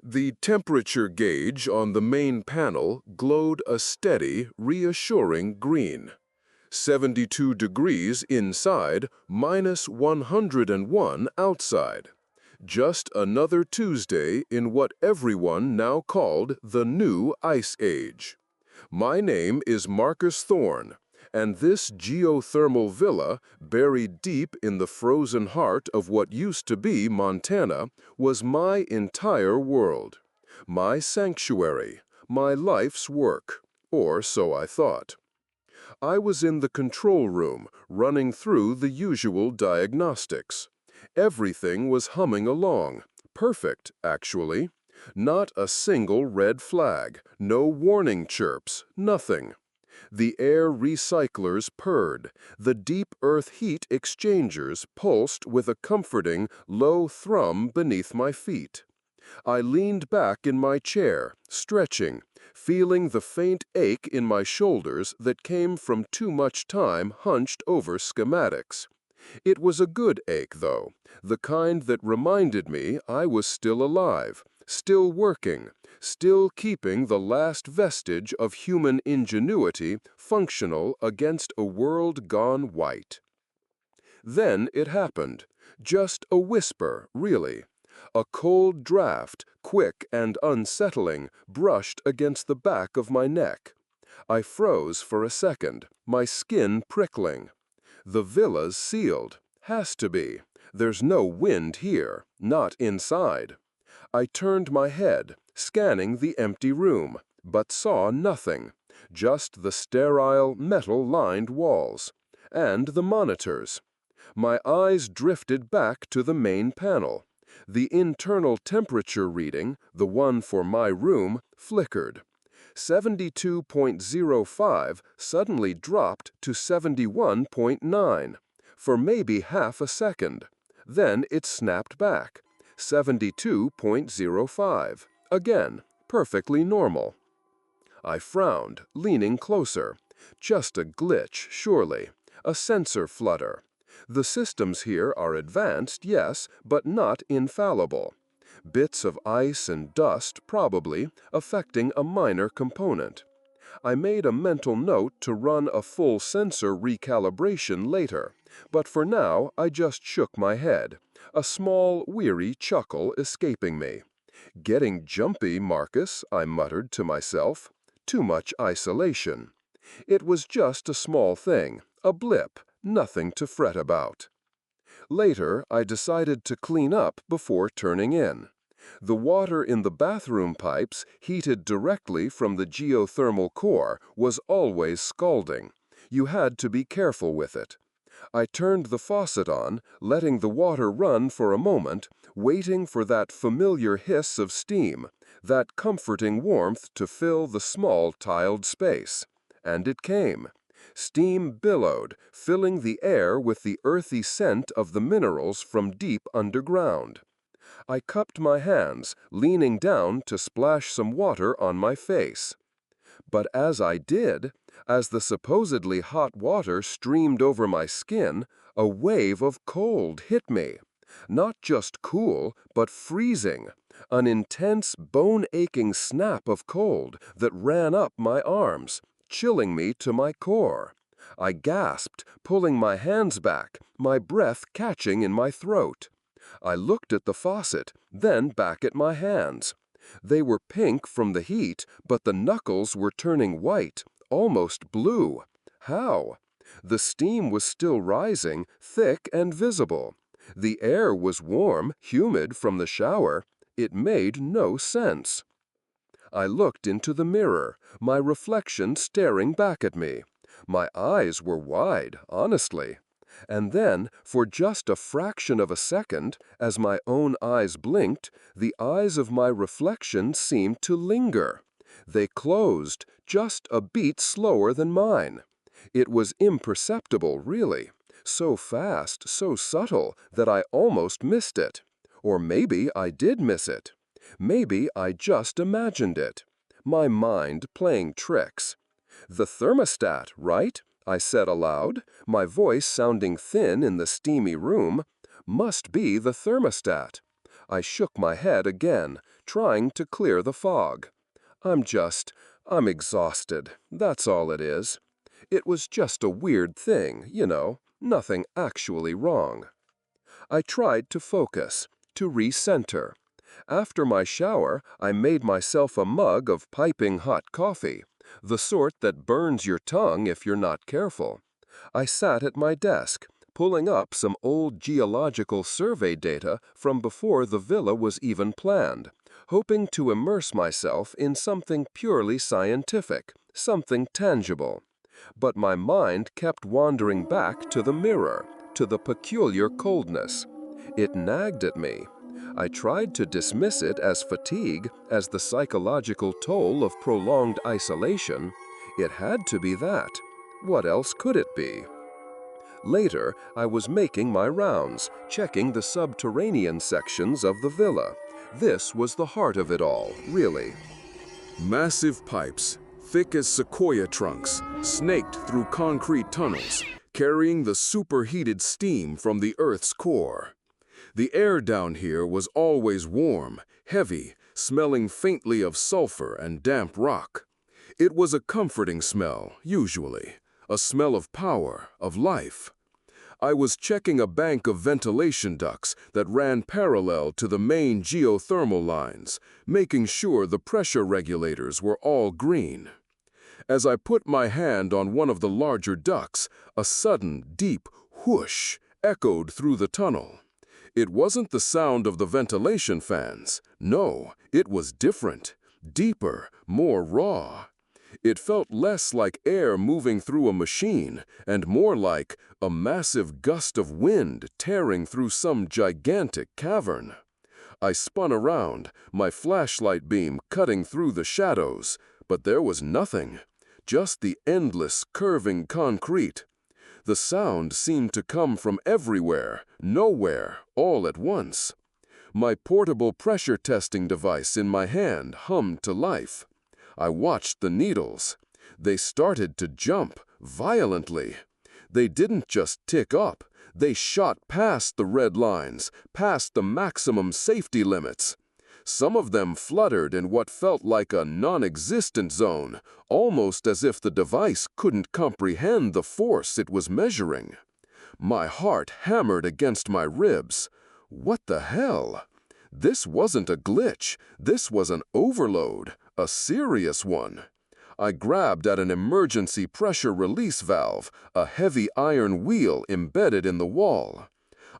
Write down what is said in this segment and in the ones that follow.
The temperature gauge on the main panel glowed a steady, reassuring green. 72 degrees inside, minus 101 outside. Just another Tuesday in what everyone now called the New Ice Age. My name is Marcus Thorne, and this geothermal villa, buried deep in the frozen heart of what used to be Montana, was my entire world. My sanctuary, my life's work, or so I thought. I was in the control room, running through the usual diagnostics. Everything was humming along. Perfect, actually. Not a single red flag, no warning chirps, nothing. The air recyclers purred. The deep earth heat exchangers pulsed with a comforting, low thrum beneath my feet. I leaned back in my chair, stretching, feeling the faint ache in my shoulders that came from too much time hunched over schematics. It was a good ache, though, the kind that reminded me I was still alive, still working, still keeping the last vestige of human ingenuity functional against a world gone white. Then it happened, just a whisper, really. A cold draft, quick and unsettling, brushed against the back of my neck. I froze for a second, my skin prickling. The villa's sealed. Has to be. There's no wind here, not inside. I turned my head, scanning the empty room, but saw nothing. Just the sterile, metal-lined walls. And the monitors. My eyes drifted back to the main panel. The internal temperature reading, the one for my room, flickered. 72.05 suddenly dropped to 71.9 for maybe half a second. Then it snapped back. 72.05. Again, perfectly normal. I frowned, leaning closer. Just a glitch, surely. A sensor flutter. The systems here are advanced, yes, but not infallible. Bits of ice and dust, probably, affecting a minor component. I made a mental note to run a full sensor recalibration later, but for now I just shook my head, a small, weary chuckle escaping me. Getting jumpy, Marcus, I muttered to myself. Too much isolation. It was just a small thing, a blip, nothing to fret about. Later, I decided to clean up before turning in. The water in the bathroom pipes, heated directly from the geothermal core, was always scalding. You had to be careful with it. I turned the faucet on, letting the water run for a moment, waiting for that familiar hiss of steam, that comforting warmth to fill the small tiled space. And it came. Steam billowed, filling the air with the earthy scent of the minerals from deep underground. I cupped my hands, leaning down to splash some water on my face. But as I did, as the supposedly hot water streamed over my skin, a wave of cold hit me. Not just cool, but freezing. An intense, bone-aching snap of cold that ran up my arms, chilling me to my core. I gasped, pulling my hands back, my breath catching in my throat. I looked at the faucet, then back at my hands. They were pink from the heat, but the knuckles were turning white, almost blue. How? The steam was still rising, thick and visible. The air was warm, humid from the shower. It made no sense. I looked into the mirror, my reflection staring back at me. My eyes were wide, honestly. And then, for just a fraction of a second, as my own eyes blinked, the eyes of my reflection seemed to linger. They closed, just a beat slower than mine. It was imperceptible, really. So fast, so subtle, that I almost missed it. Or maybe I did miss it. Maybe I just imagined it. My mind playing tricks. The thermostat, right? I said aloud, my voice sounding thin in the steamy room. Must be the thermostat. I shook my head again, trying to clear the fog. I'm exhausted, that's all it is. It was just a weird thing, nothing actually wrong. I tried to focus, to recenter. After my shower, I made myself a mug of piping hot coffee, the sort that burns your tongue if you're not careful. I sat at my desk, pulling up some old geological survey data from before the villa was even planned, hoping to immerse myself in something purely scientific, something tangible. But my mind kept wandering back to the mirror, to the peculiar coldness. It nagged at me. I tried to dismiss it as fatigue, as the psychological toll of prolonged isolation. It had to be that. What else could it be? Later, I was making my rounds, checking the subterranean sections of the villa. This was the heart of it all, really. Massive pipes, thick as sequoia trunks, snaked through concrete tunnels, carrying the superheated steam from the Earth's core. The air down here was always warm, heavy, smelling faintly of sulfur and damp rock. It was a comforting smell, usually, a smell of power, of life. I was checking a bank of ventilation ducts that ran parallel to the main geothermal lines, making sure the pressure regulators were all green. As I put my hand on one of the larger ducts, a sudden, deep whoosh echoed through the tunnel. It wasn't the sound of the ventilation fans. No, it was different, deeper, more raw. It felt less like air moving through a machine and more like a massive gust of wind tearing through some gigantic cavern. I spun around, my flashlight beam cutting through the shadows, but there was nothing, just the endless, curving concrete. The sound seemed to come from everywhere, nowhere, all at once. My portable pressure testing device in my hand hummed to life. I watched the needles. They started to jump, violently. They didn't just tick up, they shot past the red lines, past the maximum safety limits. Some of them fluttered in what felt like a non-existent zone, almost as if the device couldn't comprehend the force it was measuring. My heart hammered against my ribs. What the hell? This wasn't a glitch. This was an overload, a serious one. I grabbed at an emergency pressure release valve, a heavy iron wheel embedded in the wall.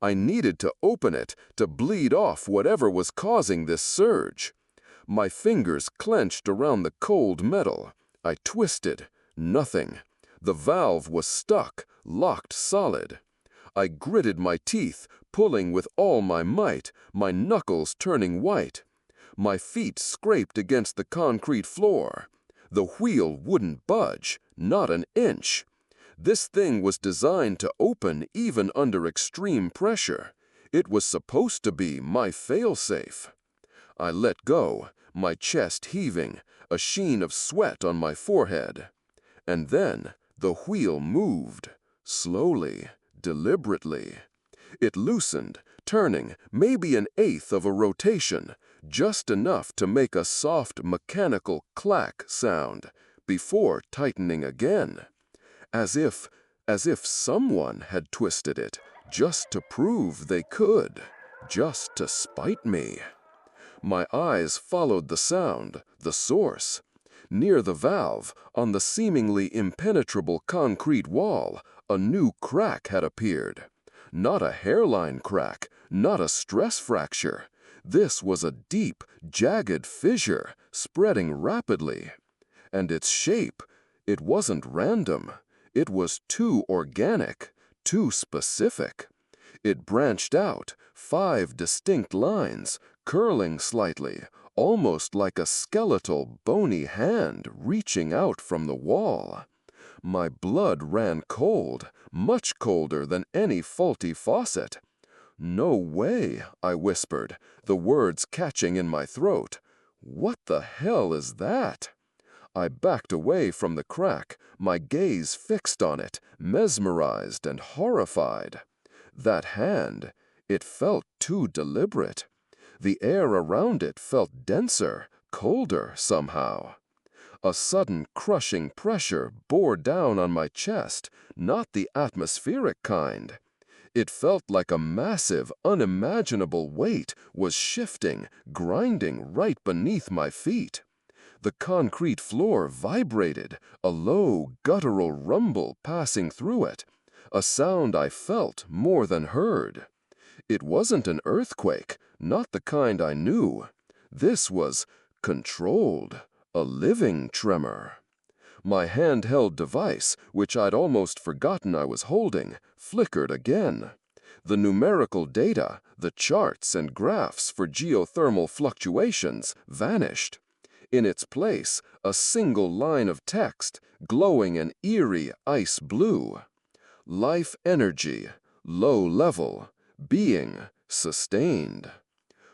I needed to open it to bleed off whatever was causing this surge. My fingers clenched around the cold metal. I twisted. Nothing. The valve was stuck, locked solid. I gritted my teeth, pulling with all my might, my knuckles turning white. My feet scraped against the concrete floor. The wheel wouldn't budge, not an inch. This thing was designed to open even under extreme pressure. It was supposed to be my fail-safe. I let go, my chest heaving, a sheen of sweat on my forehead. And then the wheel moved, slowly, deliberately. It loosened, turning maybe an eighth of a rotation, just enough to make a soft mechanical clack sound, before tightening again. As if someone had twisted it, just to prove they could, just to spite me. My eyes followed the sound, the source. Near the valve, on the seemingly impenetrable concrete wall, a new crack had appeared. Not a hairline crack, not a stress fracture. This was a deep, jagged fissure, spreading rapidly. And its shape, it wasn't random. It was too organic, too specific. It branched out, 5 distinct lines, curling slightly, almost like a skeletal, bony hand reaching out from the wall. My blood ran cold, much colder than any faulty faucet. "No way," I whispered, the words catching in my throat. "What the hell is that?" I backed away from the crack, my gaze fixed on it, mesmerized and horrified. That hand, it felt too deliberate. The air around it felt denser, colder somehow. A sudden crushing pressure bore down on my chest, not the atmospheric kind. It felt like a massive, unimaginable weight was shifting, grinding right beneath my feet. The concrete floor vibrated, a low, guttural rumble passing through it, a sound I felt more than heard. It wasn't an earthquake, not the kind I knew. This was controlled, a living tremor. My handheld device, which I'd almost forgotten I was holding, flickered again. The numerical data, the charts and graphs for geothermal fluctuations, vanished. In its place, a single line of text, glowing an eerie ice blue. Life energy, low level, being sustained.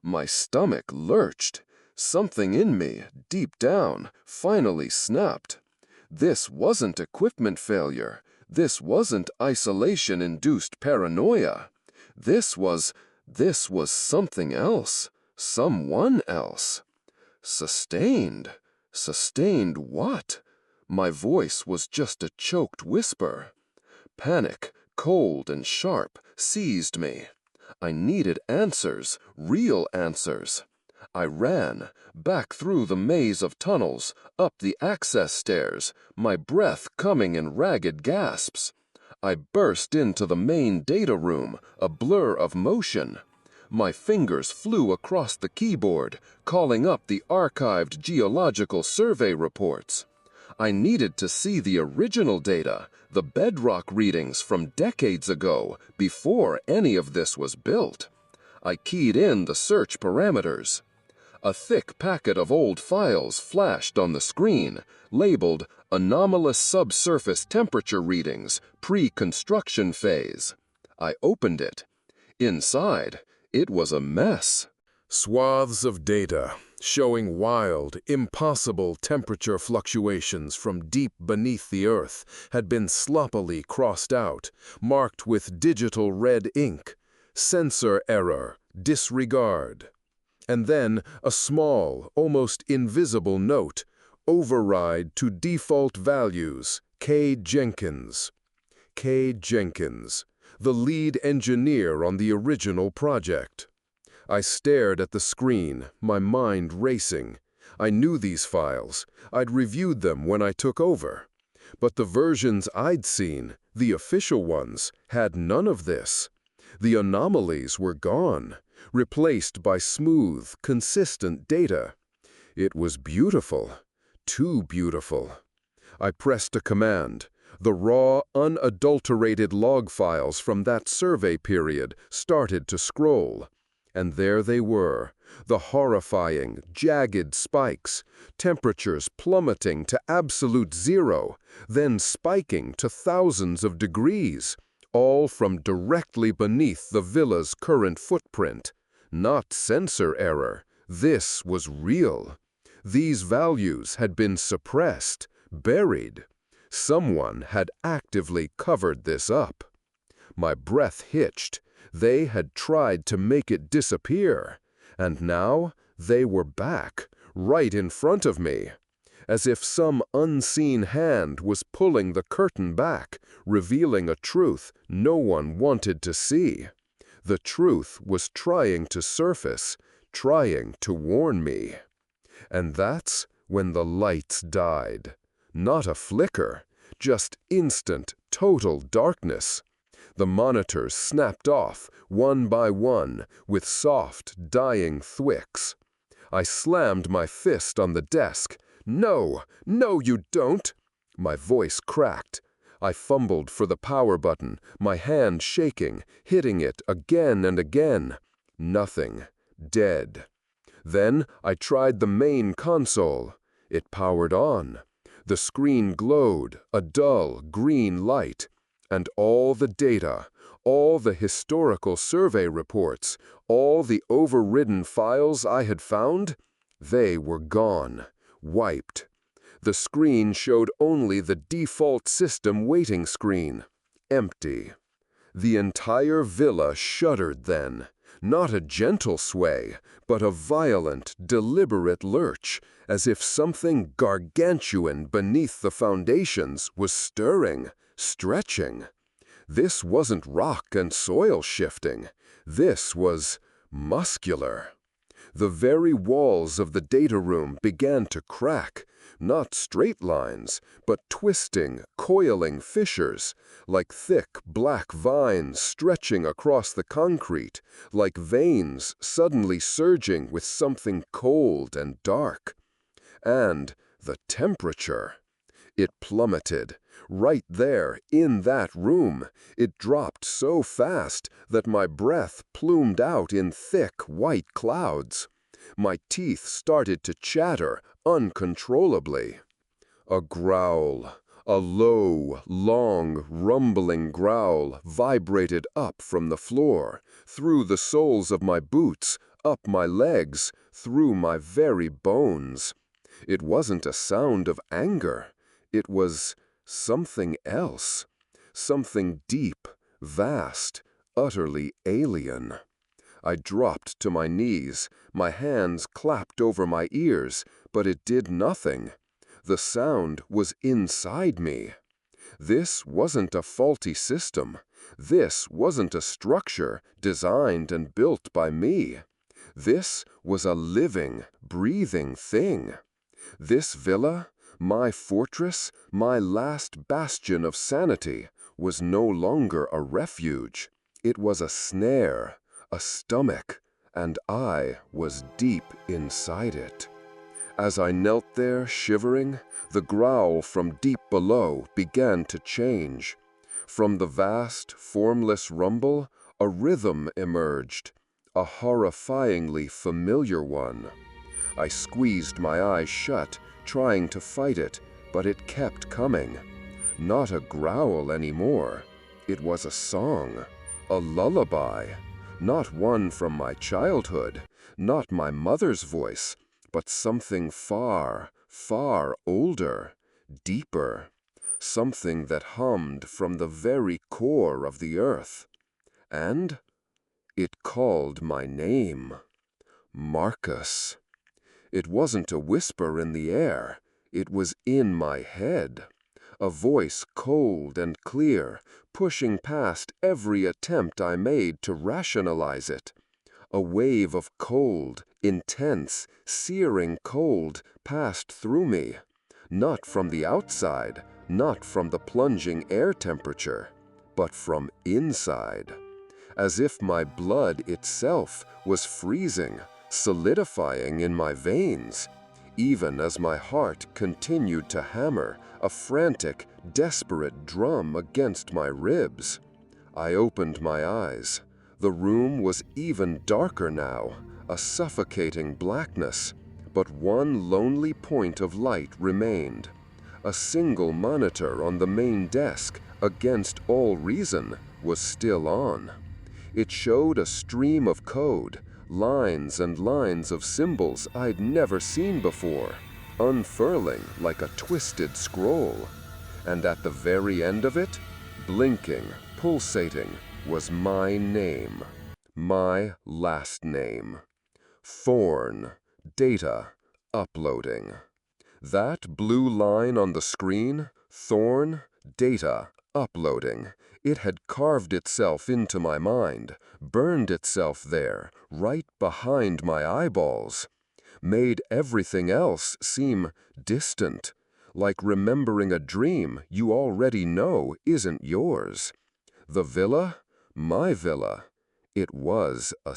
My stomach lurched. Something in me, deep down, finally snapped. This wasn't equipment failure. This wasn't isolation-induced paranoia. This was something else. Someone else. Sustained. Sustained what? My voice was just a choked whisper. Panic, cold and sharp, seized me. I needed answers, real answers. I ran, back through the maze of tunnels, up the access stairs, my breath coming in ragged gasps. I burst into the main data room, a blur of motion. My fingers flew across the keyboard, calling up the archived geological survey reports. I needed to see the original data, the bedrock readings from decades ago, before any of this was built. I keyed in the search parameters. A thick packet of old files flashed on the screen, labeled Anomalous Subsurface Temperature Readings, Pre-Construction Phase. I opened it. Inside, it was a mess. Swaths of data showing wild, impossible temperature fluctuations from deep beneath the Earth had been sloppily crossed out, marked with digital red ink. Sensor error, disregard. And then a small, almost invisible note, override to default values, K. Jenkins. K. Jenkins, the lead engineer on the original project. I stared at the screen, my mind racing. I knew these files. I'd reviewed them when I took over. But the versions I'd seen, the official ones, had none of this. The anomalies were gone, replaced by smooth, consistent data. It was beautiful, too beautiful. I pressed a command. The raw, unadulterated log files from that survey period started to scroll. And there they were, the horrifying, jagged spikes, temperatures plummeting to absolute zero, then spiking to thousands of degrees, all from directly beneath the villa's current footprint. Not sensor error. This was real. These values had been suppressed, buried. Someone had actively covered this up. My breath hitched. They had tried to make it disappear, and now they were back, right in front of me, as if some unseen hand was pulling the curtain back, revealing a truth no one wanted to see. The truth was trying to surface, trying to warn me. And that's when the lights died. Not a flicker, just instant, total darkness. The monitors snapped off, one by one, with soft, dying thwicks. I slammed my fist on the desk. "No! No, you don't!" My voice cracked. I fumbled for the power button, my hand shaking, hitting it again and again. Nothing. Dead. Then I tried the main console. It powered on. The screen glowed, a dull, green light. And all the data, all the historical survey reports, all the overridden files I had found, they were gone, wiped. The screen showed only the default system waiting screen, empty. The entire villa shuddered then. Not a gentle sway, but a violent, deliberate lurch, as if something gargantuan beneath the foundations was stirring, stretching. This wasn't rock and soil shifting. This was muscular. The very walls of the data room began to crack, not straight lines, but twisting, coiling fissures, like thick black vines stretching across the concrete, like veins suddenly surging with something cold and dark. And the temperature. It plummeted. Right there, in that room, it dropped so fast that my breath plumed out in thick, white clouds. My teeth started to chatter uncontrollably. A growl, a low, long, rumbling growl vibrated up from the floor, through the soles of my boots, up my legs, through my very bones. It wasn't a sound of anger. It was something else, something deep, vast, utterly alien. I dropped to my knees, my hands clapped over my ears, but it did nothing. The sound was inside me. This wasn't a faulty system. This wasn't a structure designed and built by me. This was a living, breathing thing. This villa, my fortress, my last bastion of sanity, was no longer a refuge. It was a snare, a stomach, and I was deep inside it. As I knelt there, shivering, the growl from deep below began to change. From the vast, formless rumble, a rhythm emerged, a horrifyingly familiar one. I squeezed my eyes shut, trying to fight it, but it kept coming. Not a growl anymore. It was a song, a lullaby. Not one from my childhood, not my mother's voice, but something far, far older, deeper. Something that hummed from the very core of the earth. And it called my name. Marcus. It wasn't a whisper in the air. It was in my head. A voice cold and clear, pushing past every attempt I made to rationalize it. A wave of cold, intense, searing cold passed through me. Not from the outside, not from the plunging air temperature, but from inside. As if my blood itself was freezing, solidifying in my veins, even as my heart continued to hammer, a frantic, desperate drum against my ribs. I opened my eyes. The room was even darker now, a suffocating blackness, but one lonely point of light remained. A single monitor on the main desk, against all reason, was still on. It showed a stream of code, lines and lines of symbols I'd never seen before, unfurling like a twisted scroll. And at the very end of it, blinking, pulsating, was my name. My last name. Thorn. Data. Uploading. That blue line on the screen, Thorn, data, uploading. It had carved itself into my mind, burned itself there, right behind my eyeballs. Made everything else seem distant, like remembering a dream you already know isn't yours. The villa? My villa. It was a